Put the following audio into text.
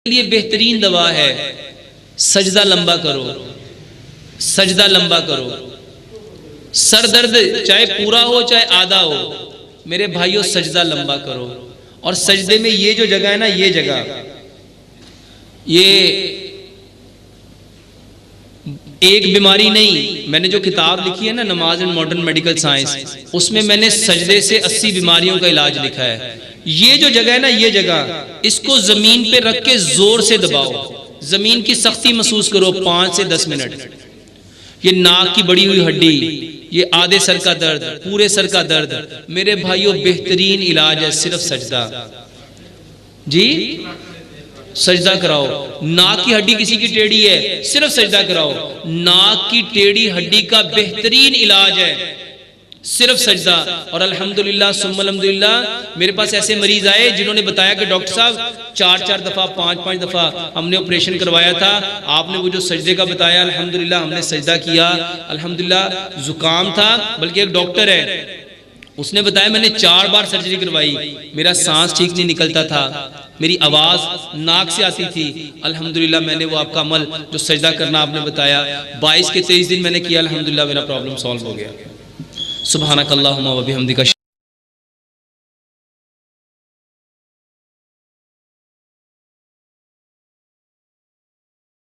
लिए बेहतरीन दवा है सजदा लंबा करो, सजदा लंबा करो। सर दर्द चाहे पूरा हो चाहे आधा हो, मेरे भाइयों सजदा लंबा करो। और सजदे में ये जो जगह है ना, ये जगह, ये एक बीमारी नहीं, मैंने जो किताब लिखी है ना नमाज एंड मॉडर्न मेडिकल साइंस, उसमें मैंने सजदे से 80 बीमारियों का इलाज लिखा है। ये जो जगह है ना, ये जगह, इसको जमीन पे रख के जोर से दबाओ, जमीन की सख्ती महसूस करो 5 से 10 मिनट। ये नाक की बड़ी हुई हड्डी, ये आधे सर का दर्द, पूरे सर का दर्द, मेरे भाइयों बेहतरीन इलाज है सिर्फ सजदा। जी सजदा कराओ। नाक की हड्डी किसी की टेढ़ी है, सिर्फ सजदा कराओ। नाक की टेढ़ी हड्डी का बेहतरीन इलाज है सिर्फ सजदा। और अल्हम्दुलिल्लाह सुम्मा अल्हम्दुलिल्लाह मेरे पास ऐसे मरीज आए जिन्होंने बताया कि डॉक्टर साहब 4-4 दफा 5-5 दफा हमने ऑपरेशन करवाया था, आपने वो जो सजदे का बताया अल्हम्दुलिल्लाह हमने सजदा किया, अल्हम्दुलिल्लाह जुकाम था, बल्कि एक डॉक्टर है उसने बताया मैंने 4 बार सर्जरी करवाई, मेरा सांस ठीक नहीं निकलता था, मेरी आवाज नाक से आती थी, अल्हम्दुलिल्लाह मैंने वो आपका अमल जो सजदा करना आपने बताया 22 के 23 दिन मैंने किया, अल्हम्दुलिल्लाह मेरा प्रॉब्लम सॉल्व हो गया। सुब्हानकल्लाहुम्मा व बिहम्दिका।